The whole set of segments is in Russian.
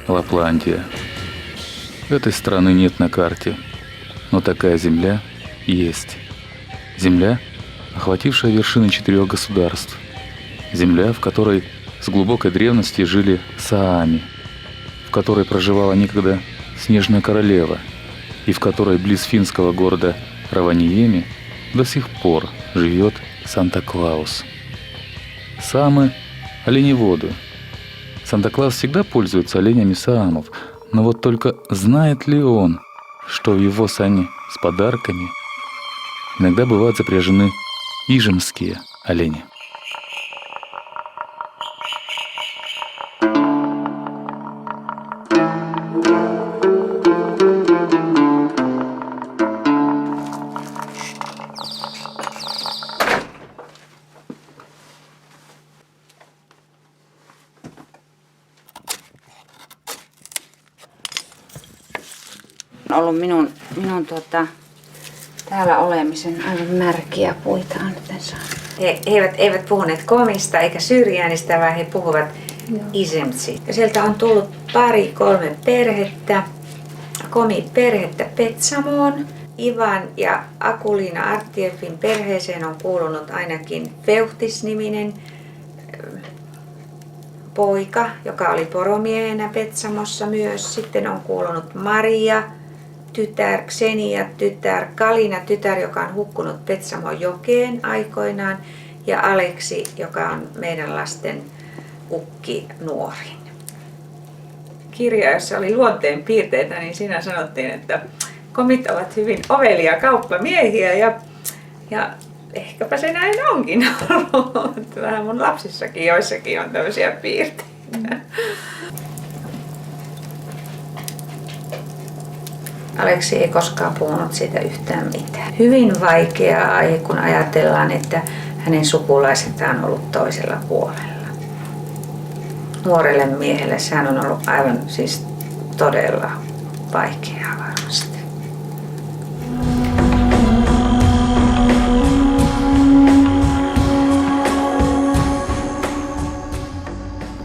Лапландия. Этой страны нет на карте, но такая земля есть. Земля, охватившая вершины 4 государств. Земля, в которой с глубокой древности жили саами, в которой проживала некогда снежная королева и в которой близ финского города Раваниеми до сих пор живет Санта-Клаус. Саамы – оленеводы. Санта-Клаус всегда пользуется оленями саамов, но вот только знает ли он, что в его сани с подарками иногда бывают запряжены ижемские олени. On ollut minun täällä olemisen aivan märkiä puita on nyt saanut. He eivät puhuneet komista eikä syrjäänistä, vaan he puhuvat isemtsi. Ja sieltä on tullut 2-3 perhettä, komi-perhettä Petsamoon. Ivan ja Akulina Artiefin perheeseen on kuulunut ainakin Feuhtis-niminen poika, joka oli poromiehenä Petsamossa myös. Sitten on kuulunut Maria, tytär, Xenia, tytär, Kalina, tytär, joka on hukkunut Petsamon jokeen aikoinaan, ja Aleksi, joka on meidän lasten ukki nuorin. Kirja, jossa oli luonteen piirteitä, niin siinä sanottiin, että komit ovat hyvin ovelia kauppamiehiä ja ehkäpä se näin onkin ollut. Vähän mun lapsissakin joissakin on tämmöisiä piirteitä. Aleksi ei koskaan puhunut siitä yhtään mitään. Hyvin vaikea aihe, kun ajatellaan, että hänen sukulaiset on ollut toisella puolella. Nuorelle miehelle sehän on ollut aivan siis todella vaikeaa varmasti.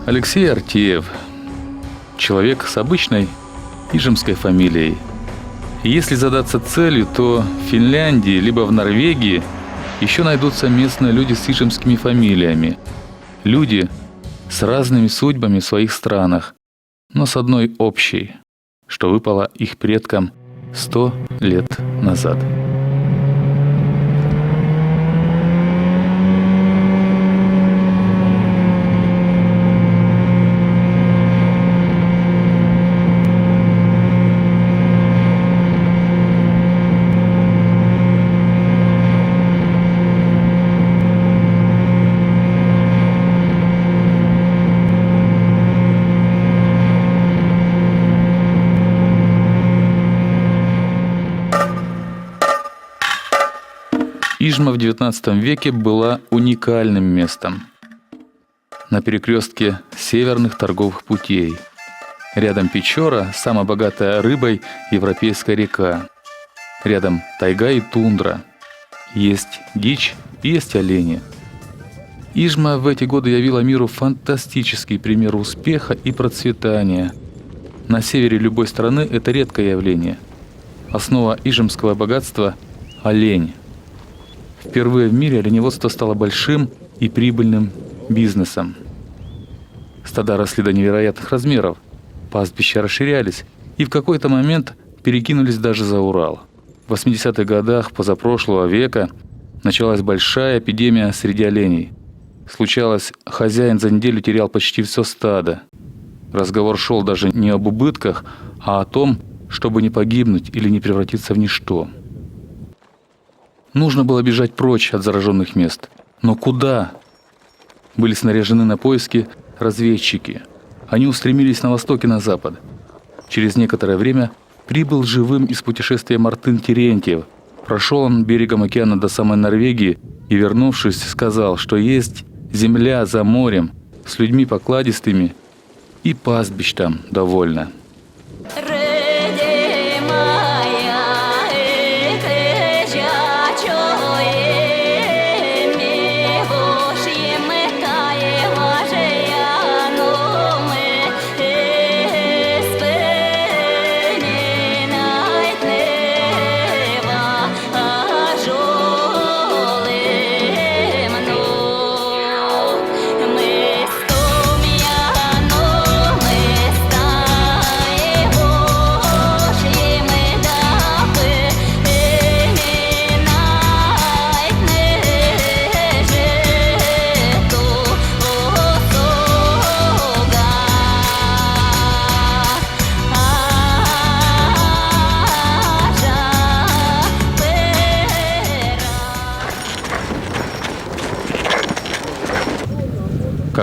Алексей Артеев – человек с обычной ижемской фамилией. И если задаться целью, то в Финляндии либо в Норвегии еще найдутся местные люди с ижемскими фамилиями. Люди с разными судьбами в своих странах, но с одной общей, что выпало их предкам 100 лет назад. Ижма в XIX веке была уникальным местом. На перекрестке северных торговых путей. Рядом Печора, самая богатая рыбой европейская река. Рядом тайга и тундра. Есть дичь и есть олени. Ижма в эти годы явила миру фантастический пример успеха и процветания. На севере любой страны это редкое явление. Основа ижемского богатства – олень. Впервые в мире оленеводство стало большим и прибыльным бизнесом. Стада росли до невероятных размеров, пастбища расширялись и в какой-то момент перекинулись даже за Урал. В 80-х годах позапрошлого века началась большая эпидемия среди оленей. Случалось, хозяин за неделю терял почти все стадо. Разговор шел даже не об убытках, а о том, чтобы не погибнуть или не превратиться в ничто. Нужно было бежать прочь от зараженных мест. Но куда? Были снаряжены на поиски разведчики. Они устремились на восток и на запад. Через некоторое время прибыл живым из путешествия Мартын Терентьев. Прошел он берегом океана до самой Норвегии и, вернувшись, сказал, что есть земля за морем с людьми покладистыми и пастбищ там довольно.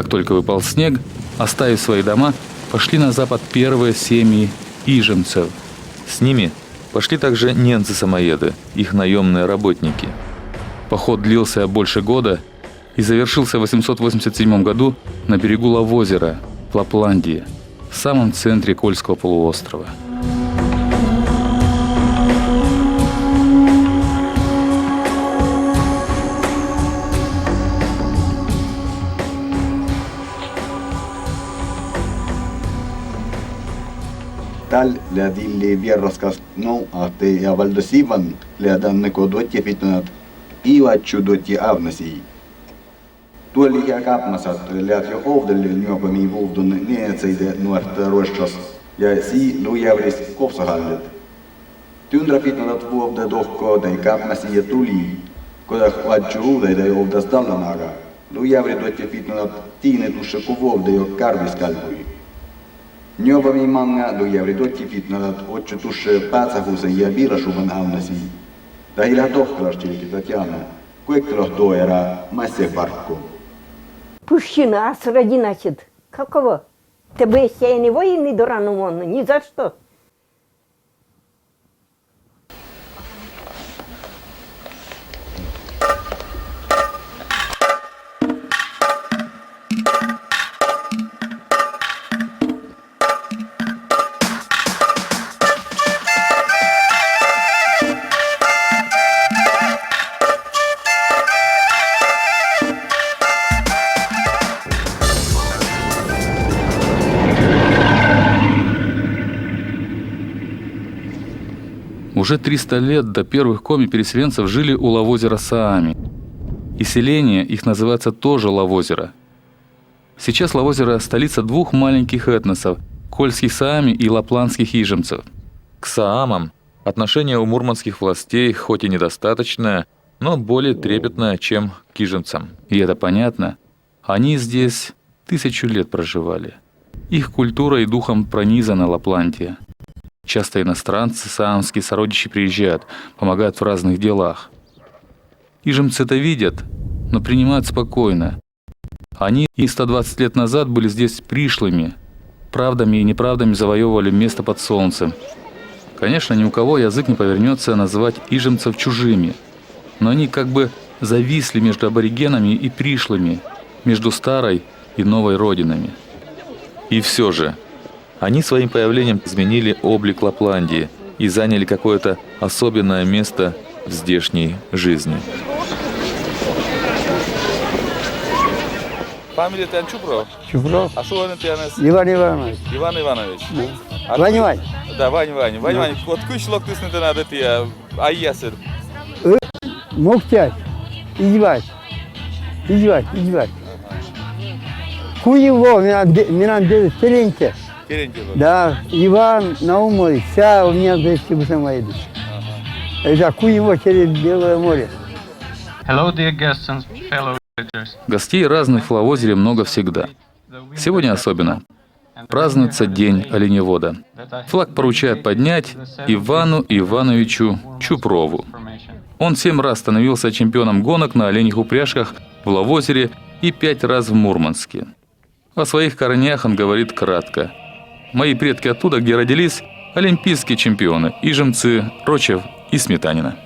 Как только выпал снег, оставив свои дома, пошли на запад первые семьи ижемцев. С ними пошли также немцы-самоеды, их наемные работники. Поход длился больше года и завершился в 887 году на берегу Лавозера в Лапландии, в самом центре Кольского полуострова. Tal lähdilli vieraskas nouate ja valdosivan lähdän kodotje pitunat ivatjudotje avnasi. Tuoli ja kapmasat läht jo ovdelle nyopami vuhdun neetseide nuorta roistas ja si lujavris kopsahallet. Tundra pitunat vuovda tohko tai kapmasi ja tuli, kodah vatjuudeida ovdas dallanaga. Lujavri dotje pitunat tiinetussa kuvovda jo karviskalpui. Nyopami manga lujavri dotje pitunat otjutussa päätsahusen ja virasuvan avnasi. Tahila tohkalastilki Tatjana, kuekkeloh toera masseparkko. Пущина, а сроди, значит, каково? Тебе ще не воїни до рану вон, ні за що. Уже 300 лет до первых коми-переселенцев жили у Лавозера саами. И селение их называется тоже Лавозеро. Сейчас Лавозеро – столица двух маленьких этносов – кольских саами и лапландских ижемцев. К саамам отношение у мурманских властей хоть и недостаточное, но более трепетное, чем к ижемцам. И это понятно. Они здесь 1000 лет проживали. Их культурой и духом пронизана Лапландия. Часто иностранцы, саамские сородичи приезжают, помогают в разных делах. Ижемцы это видят, но принимают спокойно. Они и 120 лет назад были здесь пришлыми, правдами и неправдами завоевывали место под солнцем. Конечно, ни у кого язык не повернется называть ижемцев чужими, но они как бы зависли между аборигенами и пришлыми, между старой и новой родинами. И все же, они своим появлением изменили облик Лапландии и заняли какое-то особенное место в здешней жизни. Фамилия тебя Чупров? Чупров. А что он тебя нас? Иван Иванович. Иван Иванович. Вань Вань. Да, Вань Вань. Вань Вань, вот кучлок ты снято надо ты, а ясер. Мухтять. Издевать. Куево, меня дед Тереньке. Терентьево. Да, Иван Наумович, вся у меня здесь сама едет. Это Куево через Белое море. Hello, dear guests and fellow visitors. Гостей разных в Лавозере много всегда. Сегодня особенно. Празднуется День оленевода. Флаг поручают поднять Ивану Ивановичу Чупрову. Он 7 раз становился чемпионом гонок на оленьих упряжках в Лавозере и 5 раз в Мурманске. О своих корнях он говорит кратко. Мои предки оттуда, где родились, олимпийские чемпионы, ижемцы, Рочев и Сметанина.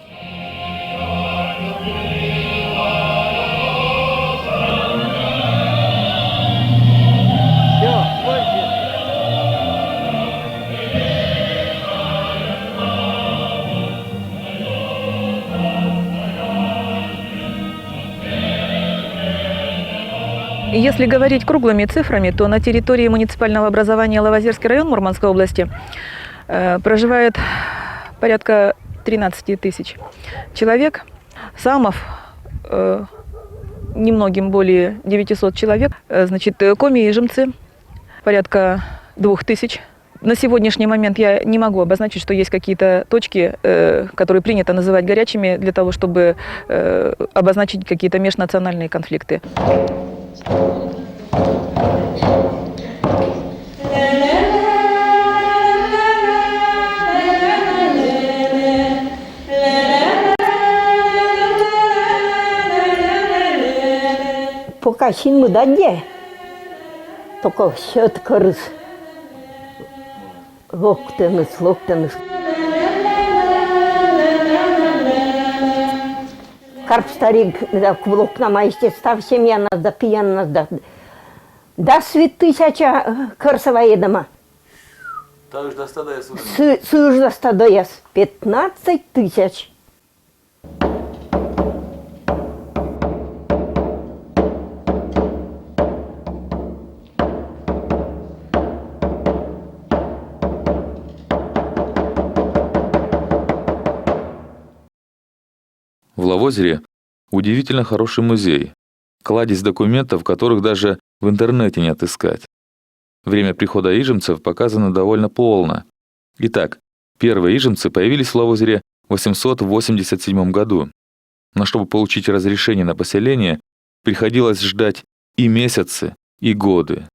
Если говорить круглыми цифрами, то на территории муниципального образования Лавозерский район Мурманской области проживает порядка 13 тысяч человек. Самов немногим более 900 человек. Значит, коми и ижемцы порядка 2000. На сегодняшний момент я не могу обозначить, что есть какие-то точки, которые принято называть горячими, для того, чтобы обозначить какие-то межнациональные конфликты. Пока син мы дадде, Только счет корыс. Локтеныс, локтеныс. Карп старик, да, кулокна майсте, став семья нас, да пьян нас, да. Да свет 1000 кырсова едема. Так до стада я Сыж до стада я 15 000. В Лавозере удивительно хороший музей. Кладезь документов, которых даже в интернете не отыскать. Время прихода ижемцев показано довольно полно. Итак, первые ижемцы появились в Лавозере в 887 году. Но чтобы получить разрешение на поселение, приходилось ждать и месяцы, и годы.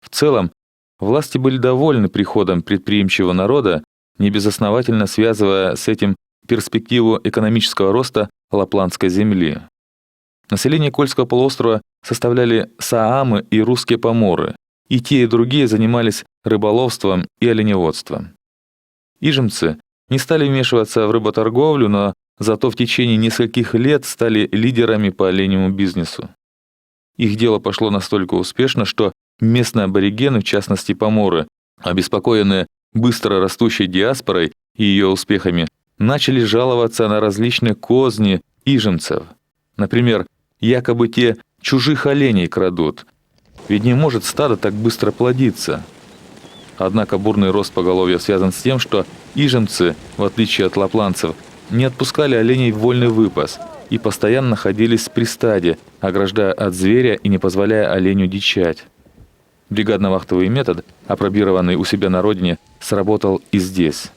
В целом, власти были довольны приходом предприимчивого народа, небезосновательно связывая с этим перспективу экономического роста лапландской земли. Население Кольского полуострова составляли саамы и русские поморы, и те, и другие занимались рыболовством и оленеводством. Ижемцы не стали вмешиваться в рыботорговлю, но зато в течение нескольких лет стали лидерами по оленевому бизнесу. Их дело пошло настолько успешно, что местные аборигены, в частности поморы, обеспокоенные быстро растущей диаспорой и ее успехами, начали жаловаться на различные козни ижемцев. Например, якобы те чужих оленей крадут, ведь не может стадо так быстро плодиться. Однако бурный рост поголовья связан с тем, что ижемцы, в отличие от лапландцев, не отпускали оленей в вольный выпас и постоянно находились при стаде, ограждая от зверя и не позволяя оленю дичать. Бригадно-вахтовый метод, опробированный у себя на родине, сработал и здесь.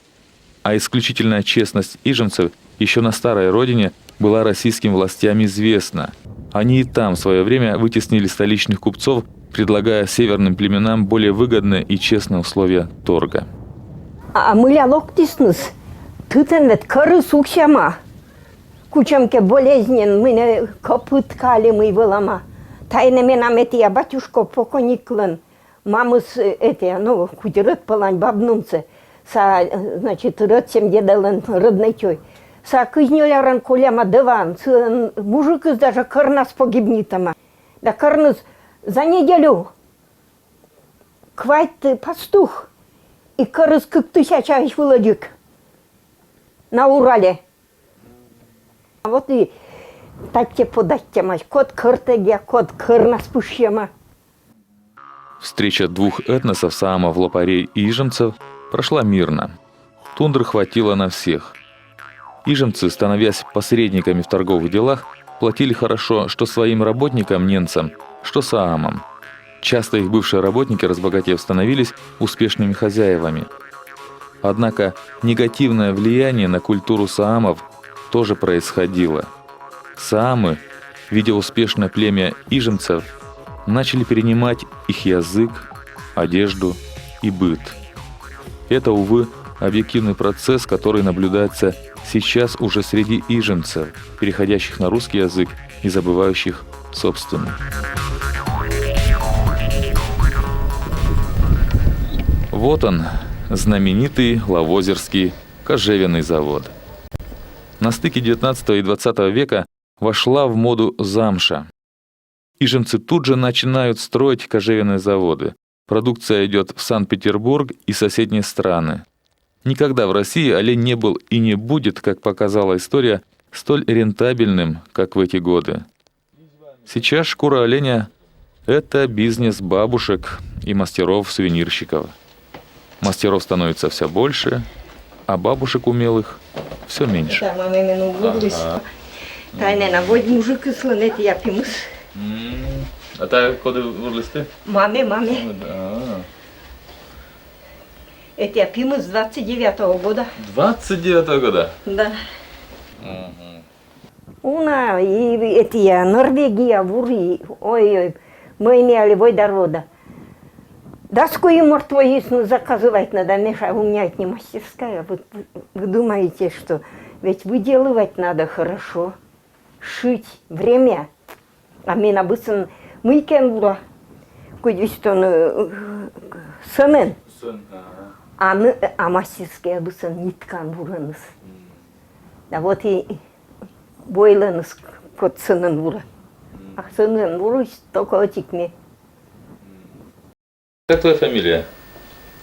А исключительная честность ижемцев еще на старой родине была российским властям известна. Они и там в свое время вытеснили столичных купцов, предлагая северным племенам более выгодные и честные условия торга. А мы ля локтиснус, тытенвет коры сукшама. Кучамке болезнен, мы не копыткали мы вылама. Тайными нам эти я батюшко покониклен. Мамы с эти, ну, кудерет палань бабнумцы. Значит, рыцем дедален родной тёй. Кызнёляран коляма дыван, мужик из даже карнас погибнитама. Да карнас за неделю квайт пастух и карыс 1000 вылодик на Урале. А вот и татьте податьте мать, кот кыртыге, кот карнас пущема. Встреча двух этносов саамов, лопарей и ижемцев прошла мирно. Тундры хватило на всех. Ижемцы, становясь посредниками в торговых делах, платили хорошо что своим работникам, немцам, что саамам. Часто их бывшие работники, разбогатев, становились успешными хозяевами. Однако негативное влияние на культуру саамов тоже происходило. Саамы, видя успешное племя ижемцев, начали перенимать их язык, одежду и быт. Это, увы, объективный процесс, который наблюдается сейчас уже среди ижемцев, переходящих на русский язык и забывающих собственный. Вот он, знаменитый Лавозерский кожевенный завод. На стыке 19 и 20 века вошла в моду замша. Ижемцы тут же начинают строить кожевенные заводы. Продукция идет в Санкт-Петербург и соседние страны. Никогда в России олень не был и не будет, как показала история, столь рентабельным, как в эти годы. Сейчас шкура оленя – это бизнес бабушек и мастеров-сувенирщиков. Мастеров становится все больше, а бабушек умелых все меньше. А та коли выросте? Маме. Это я пиму с 29-го года. 29-го года? Да. Уна, и эти я, Норвегия, Вури, ой, мы имели водорода. Доску и мертвую заказывать надо, Миша, у меня это не мастерская. Вы думаете, что ведь выделывать надо хорошо, шить, время. А мне написано, мы кенгура. Кудистон сынын. Амасирская бусын ниткан бураныз. Да вот и бойланыз кот сынын бура. А сынын буру только отикме. Как твоя фамилия?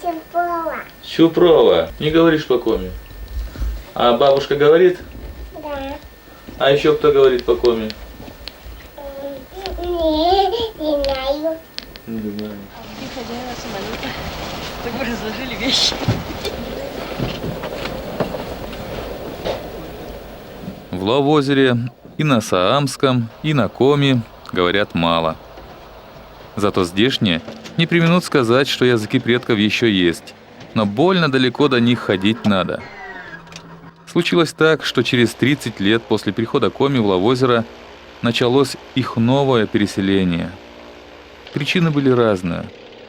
Чупрова. Чупрова. Не говоришь по коме. А бабушка говорит? Да. А еще кто говорит по коме? Не знаю. Не знаю. Хозяева самолета. Так вы разложили вещи. В Лавозере и на Саамском, и на Коми говорят мало. Зато здешние не преминут сказать, что языки предков еще есть, но больно далеко до них ходить надо. Случилось так, что через 30 лет после прихода Коми в Лавозеро началось их новое переселение. Причины были разные.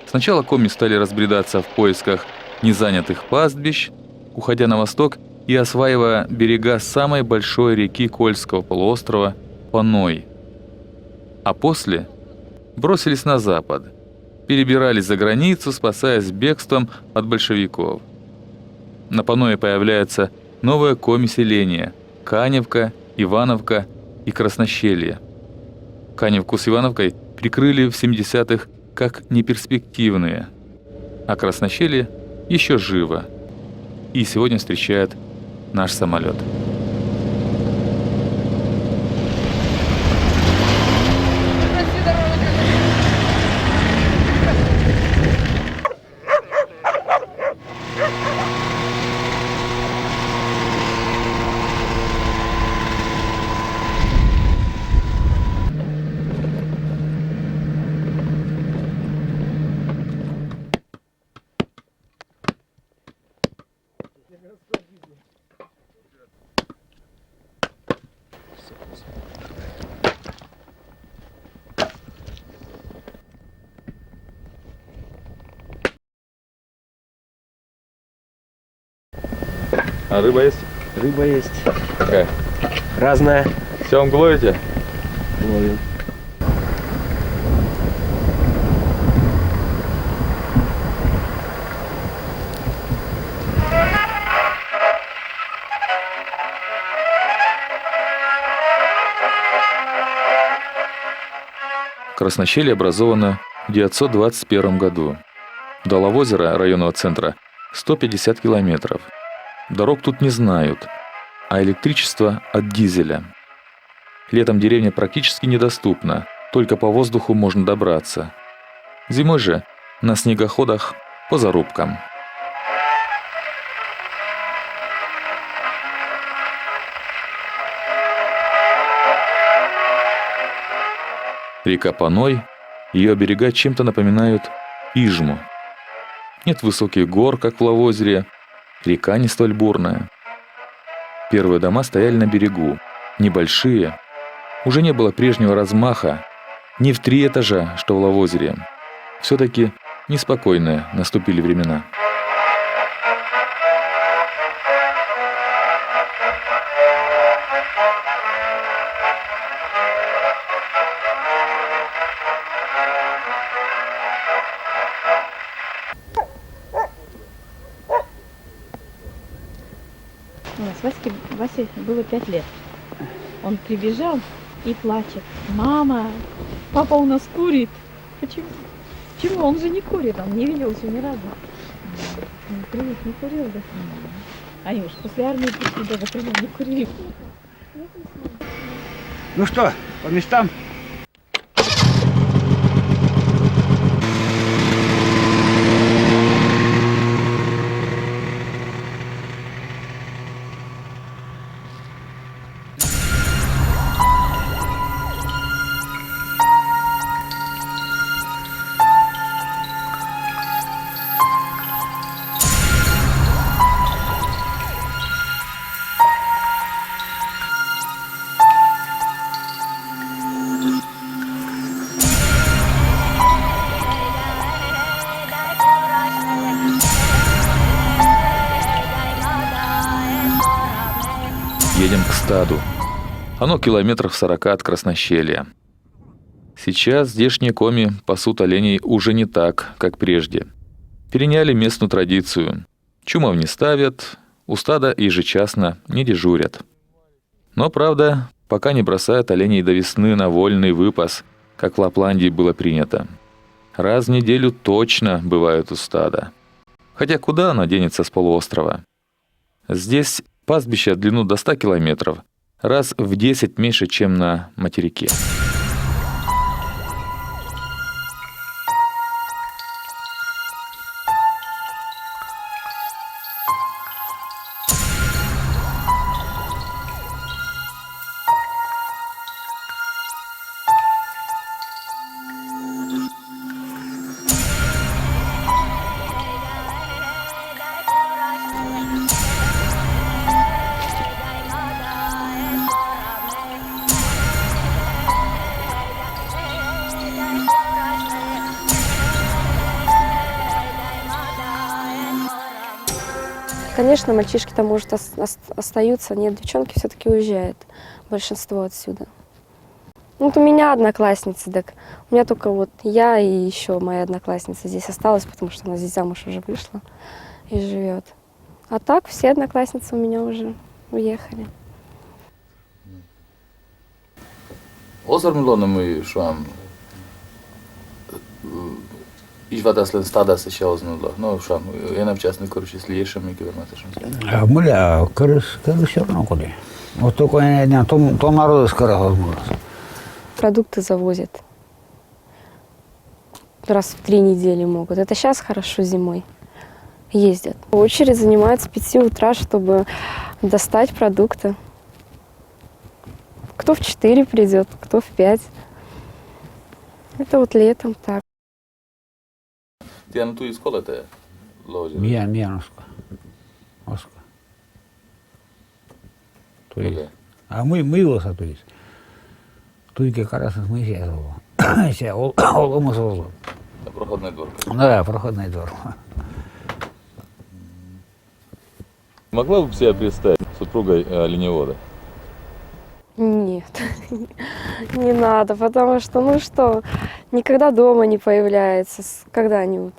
Сначала коми стали разбредаться в поисках незанятых пастбищ, уходя на восток и осваивая берега самой большой реки Кольского полуострова Паной. А после бросились на запад, перебирались за границу, спасаясь бегством от большевиков. На Паное появляется новое коми-селение – Каневка, Ивановка и Краснощелье. Каневку с Ивановкой прикрыли в 70-х как неперспективные, а Краснощелье еще живо и сегодня встречает наш самолет. А рыба есть? Рыба есть. Какая? Разная. Сёмгу ловите? Ловим. Краснощелье образовано в 1921 году. До Лавозера, районного центра, 150 километров. Дорог тут не знают, а электричество от дизеля. Летом деревня практически недоступна, только по воздуху можно добраться. Зимой же на снегоходах по зарубкам. Река Паной, ее берега чем-то напоминают Ижму. Нет высоких гор, как в Лавозере, река не столь бурная. Первые дома стояли на берегу, небольшие. Уже не было прежнего размаха, не в 3 этажа, что в Лавозере. Все-таки неспокойные наступили времена. У нас Васе было 5 лет. Он прибежал и плачет. Мама, папа у нас курит. Почему? Почему? Он же не курит, он не видел еще ни разу. Привык, не курил, да? Они уж после армии пришли, даже при нем не курили. Ну что, по местам? Едем к стаду. Оно километров 40 от Краснощелья. Сейчас здешние коми пасут оленей уже не так, как прежде. Переняли местную традицию. Чумов не ставят, у стада ежечасно не дежурят. Но, правда, пока не бросают оленей до весны на вольный выпас, как в Лапландии было принято. Раз в неделю точно бывают у стада. Хотя куда оно денется с полуострова? Здесь пастбище в длину до 100 километров, раз в 10 меньше, чем на материке. Конечно, мальчишки там, может, остаются. Нет, девчонки все-таки уезжают. Большинство отсюда. Ну, вот у меня одноклассницы, так у меня только вот я и еще моя одноклассница здесь осталась, потому что она здесь замуж уже вышла и живет. А так все одноклассницы у меня уже уехали. Ozormilona мы шам. Išvadāslen stādās es jau uznudu. Nu, šām vienam частный короче, если есть шамики вернаться. Бля, крыс все равно куда. Вот только то народу скоро возможность. Продукты завозят. Раз в 3 недели могут. Это сейчас хорошо зимой ездят. Очередь занимает с 5 утра, чтобы достать продукты. Кто в 4 придет, кто в 5. Это вот летом так. Tiedän, tulis kolete loodja. Mie oska. Okei. А мы его сатуис. Туйки карасas мы сейчас его. Сейчас оломос олом. Проходной двор. Да, проходной двор. Могла бы себя представить супругой оленевода? Нет, не надо, потому что, ну что, никогда дома не появляется, когда-нибудь.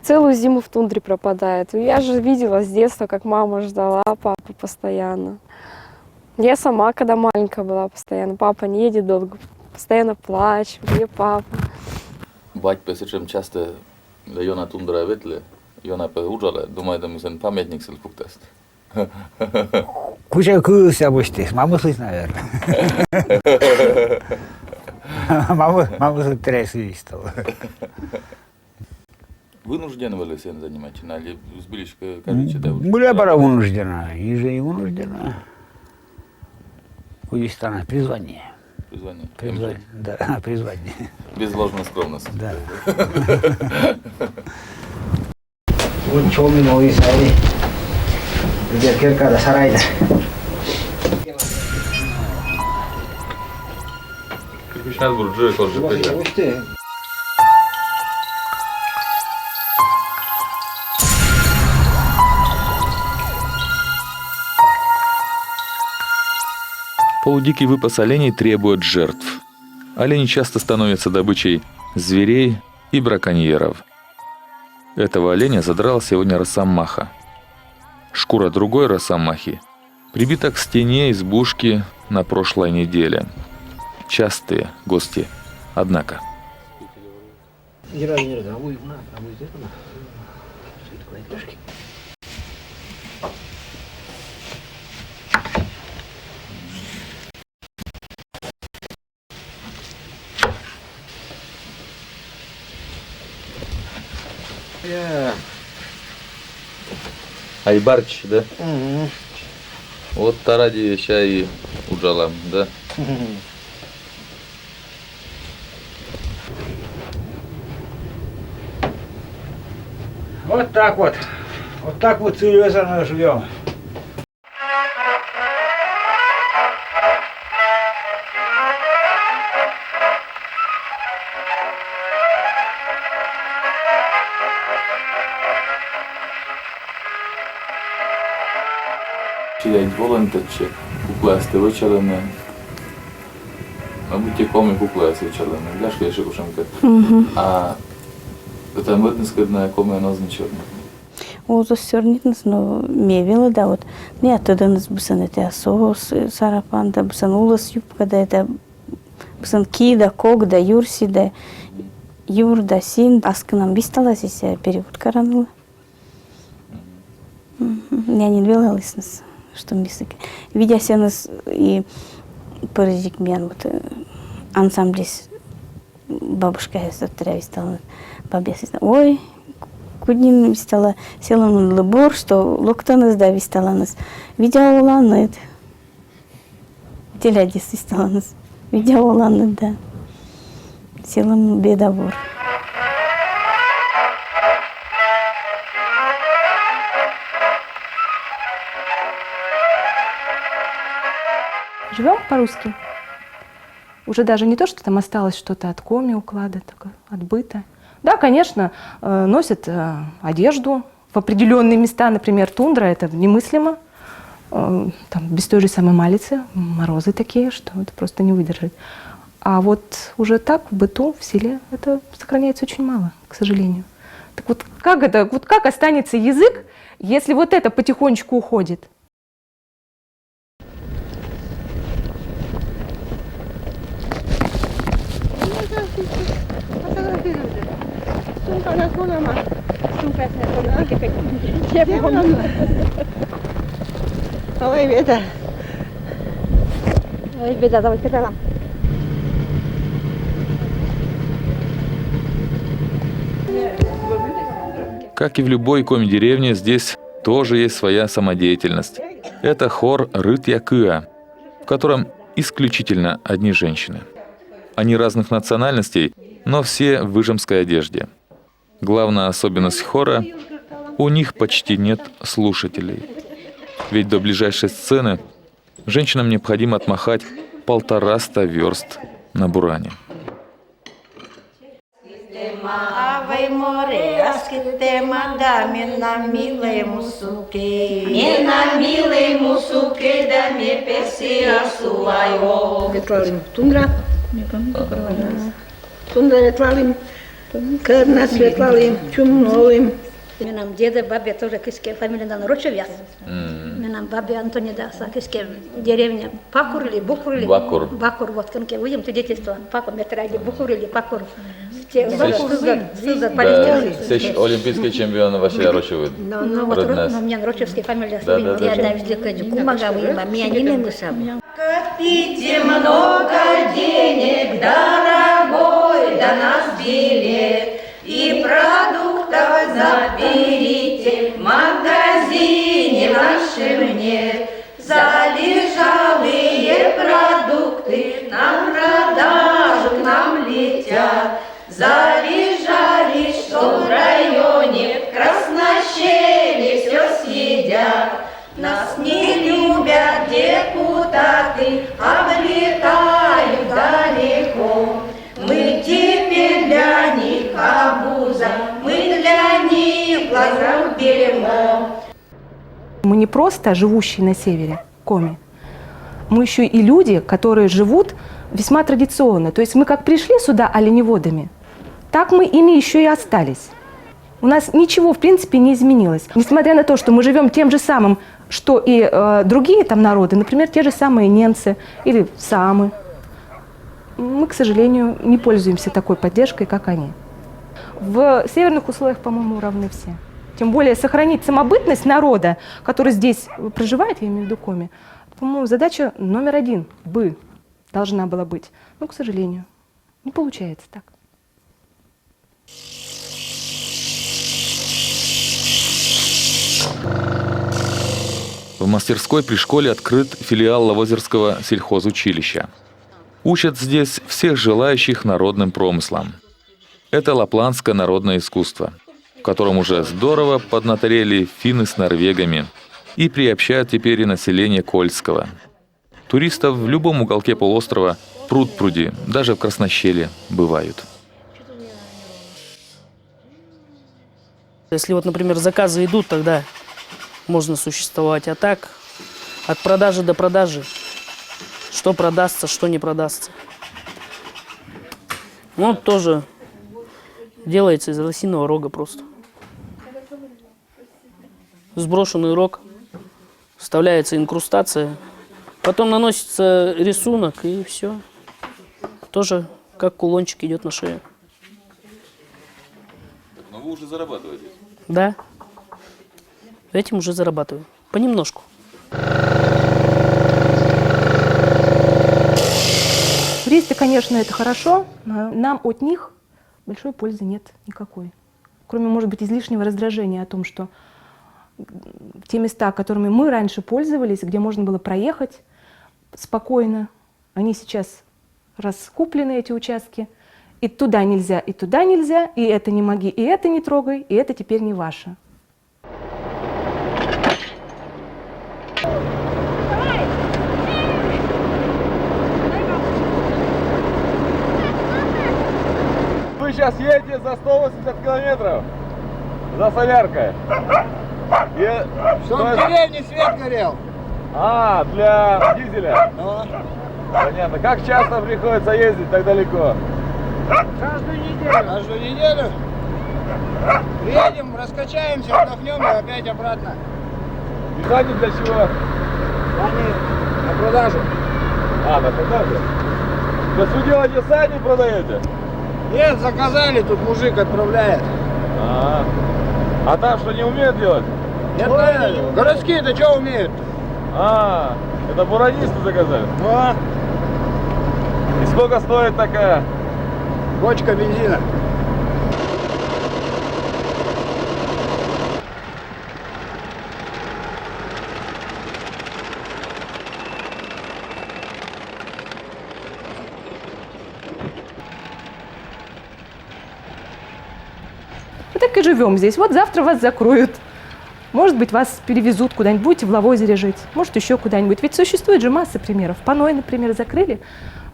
Целую зиму в тундре пропадает. Я же видела с детства, как мама ждала папу постоянно. Я сама, когда маленькая была, постоянно. Папа не едет долго, постоянно плачу, где папа. Батьpa sečem часто Jona tundra vetle, Jona pe udžale, думаю, да мы sen памятник селпуктаст. Куча кылся обычно, маму слышь, наверное. Маму слышь, трясись стала. Вынуждены были сен занимать, или сбилишка кажется, да? Была пора вынуждена, и же и вынуждена. Кудись она, призвание. Призвание. Да, призвание. Без ложной скромности. Да. Вот чоми новые сари. Где кирка сарайда. Кирпичный бурджи, коржи. Полудикий выпас оленей требует жертв. Олени часто становятся добычей зверей и браконьеров. Этого оленя задрала сегодня росомаха. Шкура другой росомахи прибита к стене избушки на прошлой неделе. Частые гости, однако. Айбарч, да? Вот таради ща и уджалам, да? Вот так вот. Вот так вот цивилизованно живем. Egy volantacse, kuplázte vöcselene, Мабуть, коми куплеться чорними, бляшка і шикушенка. А это мытнескадная кома она означает. О, засернитнес, но мевила, да, вот. Не оттуда нас бусан это соус, сарапан, да бусан улас юбка, да это бусан ки, да кок, да юрси, да юр, да син. Асканам бистала здесь перевод каранула. Я не двигалась нас, что мисык. Видя себя нас и паразик мен вот ансамбль бабушка я стала бабе ой кудин стала села на лабор что локтанас да стала нас видя уланы телядис стала нас видя уланы да села на бедовор. Живем по-русски. Уже даже не то, что там осталось что-то от коми уклада, от быта. Да, конечно, носят одежду в определенные места, например, тундра, это немыслимо. Там, без той же самой малицы, морозы такие, что это просто не выдержать. А вот уже так в быту, в селе, это сохраняется очень мало, к сожалению. Так вот как это, вот как останется язык, если вот это потихонечку уходит? Ой, беда. Ой, беда, давай кидала. Как и в любой коми-деревне, здесь тоже есть своя самодеятельность. Это хор Рыт-Якыа, в котором исключительно одни женщины. Они разных национальностей, но все в выжимской одежде. Главная особенность хора — у них почти нет слушателей. Ведь до ближайшей сцены женщинам необходимо отмахать 150 верст на буране. Нам деда, бабе тоже киске фамилия на Рочевяс. Нам бабе Антония Даса киске деревня Пакур или Букур или Бакур. Бакур, вот конке видим ты детство. Пакур метрали Букур или Пакур. Все олимпийские чемпионы вообще Рочевы. Ну вот у меня Рочевская фамилия. Я даже кумага выема, меня не мемысам. Копите много денег, дорогой, до нас билет. И продуктов заберите, в магазине нашем нет. Залежалые продукты на продажу к нам летят. Залежали, что в районе в Краснощели все съедят. Нас не любят депутаты, облетают далеко. Мы теперь для них обуза, мы для них глаза бельмо. Мы не просто живущие на севере, коми. Мы еще и люди, которые живут весьма традиционно. То есть мы как пришли сюда оленеводами, так мы ими еще и остались. У нас ничего, в принципе, не изменилось. Несмотря на то, что мы живем тем же самым, что и другие там народы, например, те же самые ненцы или самы. Мы, к сожалению, не пользуемся такой поддержкой, как они. В северных условиях, по-моему, равны все. Тем более сохранить самобытность народа, который здесь проживает, я имею в виду коми, по-моему, задача номер один бы должна была быть. Но, к сожалению, не получается так. В мастерской при школе открыт филиал Лавозерского сельхозучилища. Учат здесь всех желающих народным промыслам. Это лапландское народное искусство, в котором уже здорово поднаторели финны с норвегами и приобщают теперь и население Кольского. Туристов в любом уголке полуострова пруд-пруди, даже в Краснощеле, бывают. Если вот, например, заказы идут, тогда можно существовать. А так, от продажи до продажи, что продастся, что не продастся. Ну, тоже делается из лосиного рога просто. Сброшенный рог, вставляется инкрустация, потом наносится рисунок и все. Тоже как кулончик идет на шею. Но вы уже зарабатываете? Да. Этим уже зарабатываю. Понемножку. Туристы, конечно, это хорошо, но нам от них большой пользы нет никакой. Кроме, может быть, излишнего раздражения о том, что те места, которыми мы раньше пользовались, где можно было проехать спокойно, они сейчас раскуплены, эти участки. И туда нельзя, и это не моги, и это не трогай, и это теперь не ваше. Вы сейчас едете за 180 километров за соляркой. Чтобы в деревне свет горел. А, для дизеля? Ну. Понятно. Как часто приходится ездить так далеко? Каждую неделю. Каждую неделю? Приедем, раскачаемся, отдохнем и опять обратно. Механик для чего? Они на продажу. А, на продажу? То есть вы делаете сами, продаете? Нет, заказали, тут мужик отправляет. А там что, не умеют делать? Нет, городские-то что умеют? А, это буранисты заказали? Ну, и сколько стоит такая? бочка бензина. Мы так и живем здесь. Вот завтра вас закроют. Может быть, вас перевезут куда-нибудь, будете в Лавозере жить, может, еще куда-нибудь. Ведь существует же масса примеров. Паной, например, закрыли,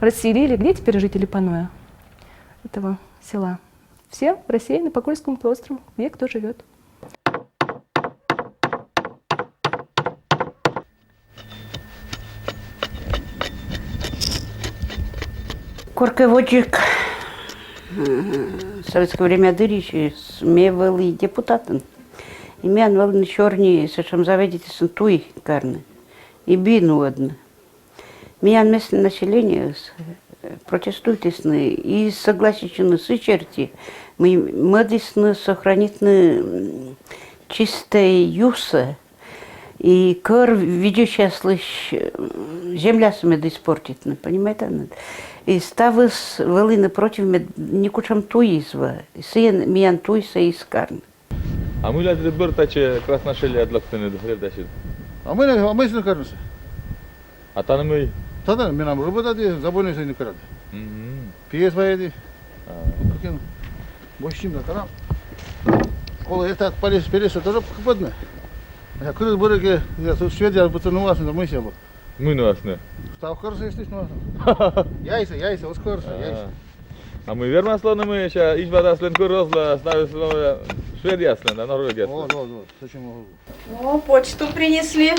расселили. Где теперь жители Паноя, этого села? Все рассеяны по Кольскому полуострову, где кто живет. Коркеводжик в советское время дыричи смевали депутатын. Имян волны черни, сочем заведите сентуй карны. И бину одна. Миян местное население протестуйтесны и согласичены с черти. Мы модисны сохранить чистое юса. И кор видящая слышь земля сумеда испортить, понимаете? И ставыс вели напротив никучам туизва. Сен миян туйса из карны. А мы лазили бертаче красношели адлактыны духлевдачи. А мы с карнуса. А там мы. Тогда мы нам работали, заболели не карат. Пьес воеди. Покину. Больше на карам. Кола это полез переса тоже подно. Я крыл бороги, я тут Швеция потянулась на мысли. Мы на вас не. Став хорошо, если что. Яйца, ускорся, яйца. А мы верно слоны мы еще избада сленку розла ставим слово Швеция слен, а Норвегия. Вот. Зачем могу? О, почту принесли.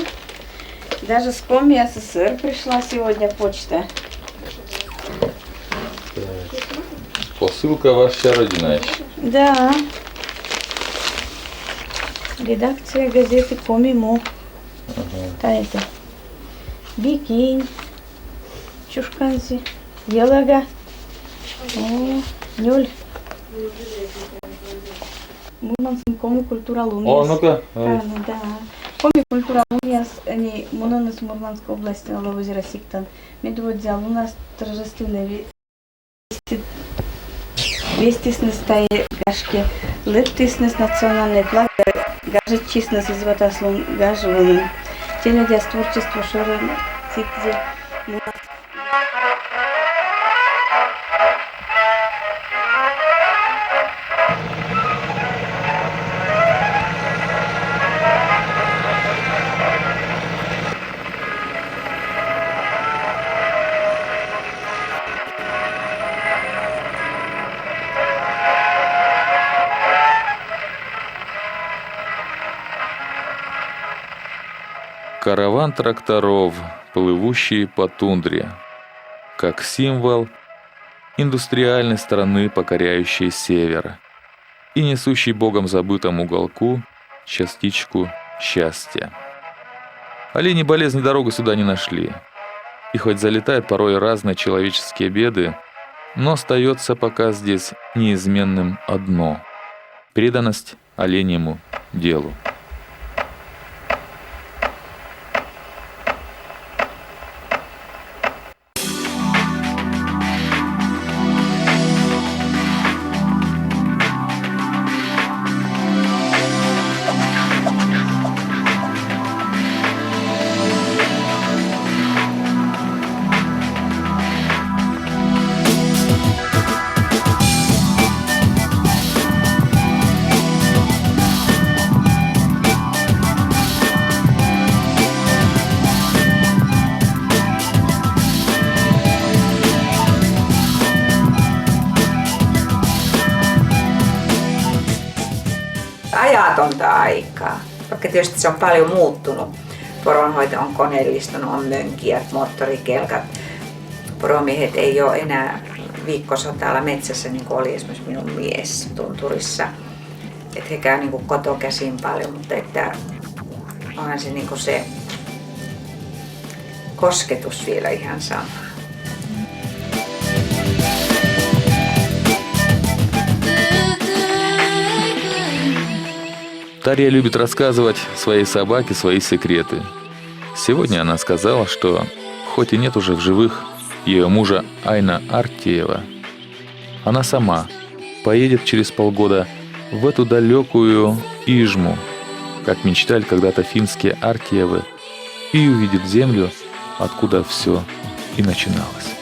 Даже с Коми СССР пришла сегодня почта. Посылка ваша родина еще. Да. Редакция газеты Коми-Мо. Та это. Бикинь. Чушканси. Елага. О, Нюль. Мурманском Коми культура луния. О, ну-ка. Да. Коми культура луния, они Мунонас Мурманской области на Лавозера Сиктан. Медводзя луна торжественная вестисны стаи гашки. Лептисны национальный флаг. Гажет честность из ватаслун гажвуны. Теледя творчество шорон ситзе. Караван тракторов, плывущие по тундре, как символ индустриальной страны, покоряющей север и несущей Богом забытому уголку частичку счастья. Олени болезни дорогу сюда не нашли. И хоть залетают порой разные человеческие беды, но остается пока здесь неизменным одно – преданность оленьему делу. Ajatonta aikaa, vaikka tietysti se on paljon muuttunut. Poronhoito on koneellistunut, on mönkijät, moottorikelkat. Poromiehet ei ole enää viikkosotaalla metsässä niin kuin oli esimerkiksi minun mies tunturissa. Että he käy niin kuin kotokäsin paljon, mutta että onhan se, niin kuin se kosketus vielä ihan sama. Тарья любит рассказывать своей собаке свои секреты. Сегодня она сказала, что, хоть и нет уже в живых ее мужа Айна Артиева, она сама поедет через полгода в эту далекую Ижму, как мечтали когда-то финские Артиевы, и увидит землю, откуда все и начиналось.